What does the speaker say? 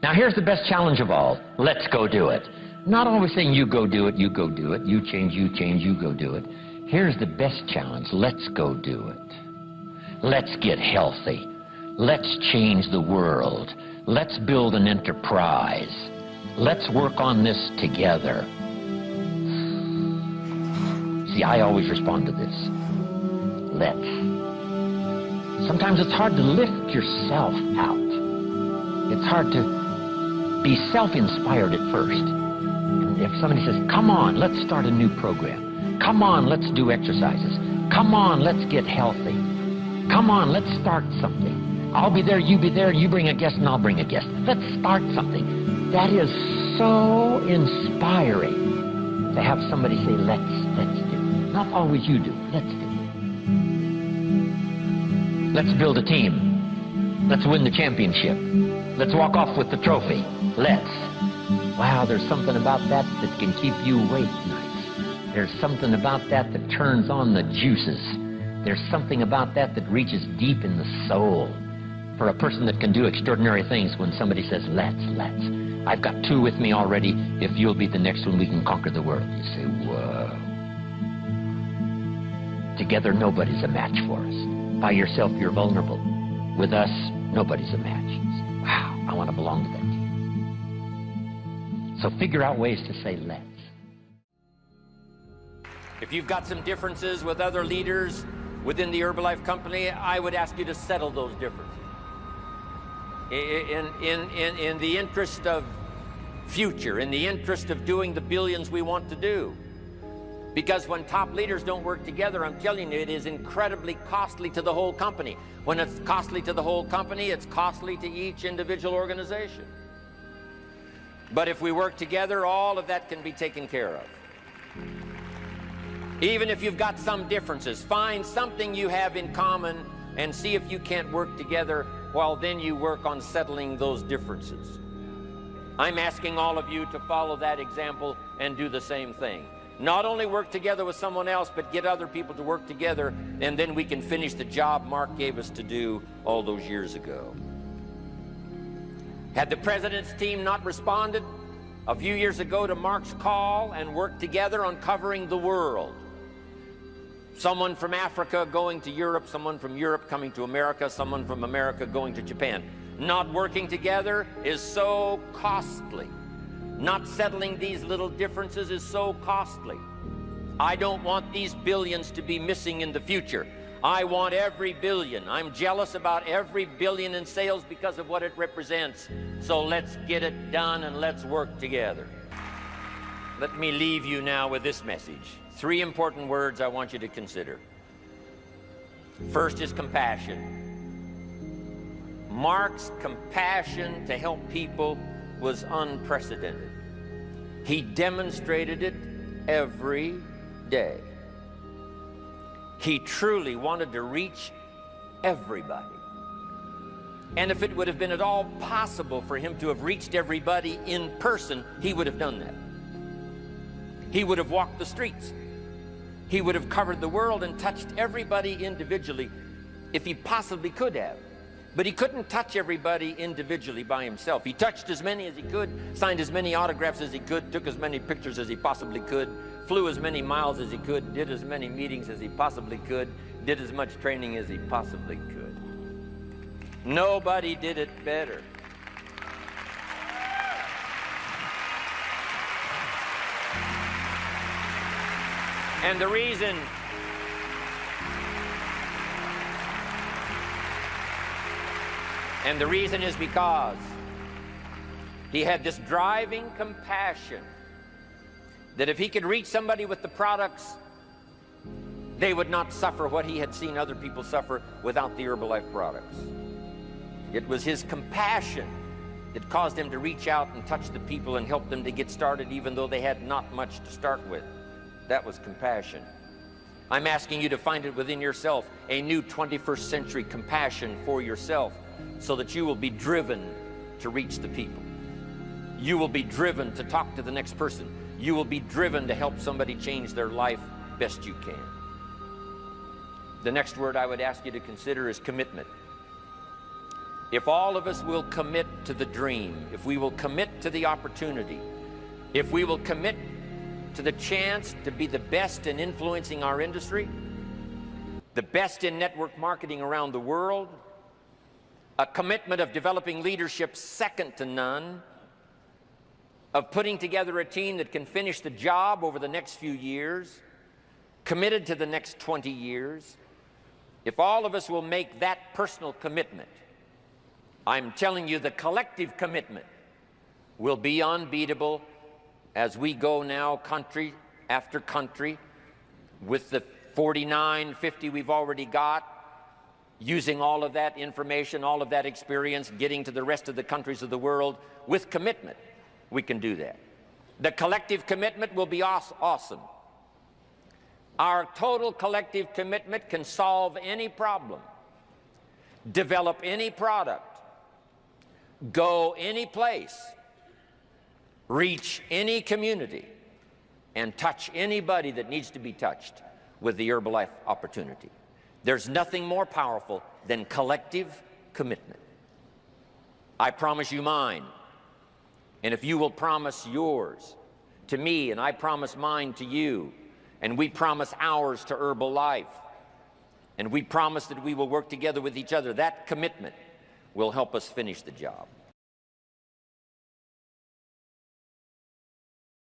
Now here's the best challenge of all. Let's go do it. Not always saying you go do it, you go do it, you change, you go do it. Here's the best challenge. Let's go do it. Let's get healthy. Let's change the world. Let's build an enterprise. Let's work on this together. See, I always respond to this. Let's. Sometimes it's hard to lift yourself out. It's hard to be self-inspired at first. And if somebody says, come on, let's start a new program. Come on, let's do exercises. Come on, let's get healthy. Come on, let's start something. I'll be there, you be there, you bring a guest and I'll bring a guest. Let's start something. That is so inspiring to have somebody say, let's do. Not always you do, let's do. Let's build a team. Let's win the championship. Let's walk off with the trophy. Let's. Wow, there's something about that that can keep you awake nights. There's something about that that turns on the juices. There's something about that that reaches deep in the soul. For a person that can do extraordinary things when somebody says, let's. I've got two with me already. If you'll be the next one, we can conquer the world. You say, whoa. Together, nobody's a match for us. By yourself, you're vulnerable. With us, nobody's a match. You say, wow, I want to belong to that team. So figure out ways to say, let's. If you've got some differences with other leaders within the Herbalife company, I would ask you to settle those differences. In the interest of future, in the interest of doing the billions we want to do. Because when top leaders don't work together, I'm telling you, it is incredibly costly to the whole company. When it's costly to the whole company, it's costly to each individual organization. But if we work together, all of that can be taken care of. Even if you've got some differences, find something you have in common and see if you can't work together, while then you work on settling those differences. I'm asking all of you to follow that example and do the same thing. Not only work together with someone else, but get other people to work together, and then we can finish the job Mark gave us to do all those years ago. Had the president's team not responded a few years ago to Mark's call and worked together on covering the world, someone from Africa going to Europe, someone from Europe coming to America, someone from America going to Japan. Not working together is so costly. Not settling these little differences is so costly. I don't want these billions to be missing in the future. I want every billion. I'm jealous about every billion in sales because of what it represents. So let's get it done and let's work together. Let me leave you now with this message. 3 important words I want you to consider. First is compassion. Mark's compassion to help people was unprecedented. He demonstrated it every day. He truly wanted to reach everybody. And if it would have been at all possible for him to have reached everybody in person, he would have done that. He would have walked the streets. He would have covered the world and touched everybody individually if he possibly could have. But he couldn't touch everybody individually by himself. He touched as many as he could, signed as many autographs as he could, took as many pictures as he possibly could, flew as many miles as he could, did as many meetings as he possibly could, did as much training as he possibly could. Nobody did it better. And the reason is because he had this driving compassion that if he could reach somebody with the products, they would not suffer what he had seen other people suffer without the Herbalife products. It was his compassion that caused him to reach out and touch the people and help them to get started even though they had not much to start with. That was compassion. I'm asking you to find it within yourself, a new 21st century compassion for yourself, so that you will be driven to reach the people. You will be driven to talk to the next person. You will be driven to help somebody change their life best you can. The next word I would ask you to consider is commitment. if all of us will commit to the dream, if we will commit to the opportunity, if we will commit to the chance to be the best in influencing our industry, the best in network marketing around the world, a commitment of developing leadership second to none, of putting together a team that can finish the job over the next few years, committed to the next 20 years, if all of us will make that personal commitment, I'm telling you the collective commitment will be unbeatable as we go now country after country with the 49, 50 we've already got, using all of that information, all of that experience, getting to the rest of the countries of the world with commitment. We can do that. The collective commitment will be awesome. Our total collective commitment can solve any problem, develop any product, go any place, reach any community, and touch anybody that needs to be touched with the Herbalife opportunity. There's nothing more powerful than collective commitment. I promise you mine, and if you will promise yours to me, and I promise mine to you, and we promise ours to Herbalife, and we promise that we will work together with each other, that commitment will help us finish the job.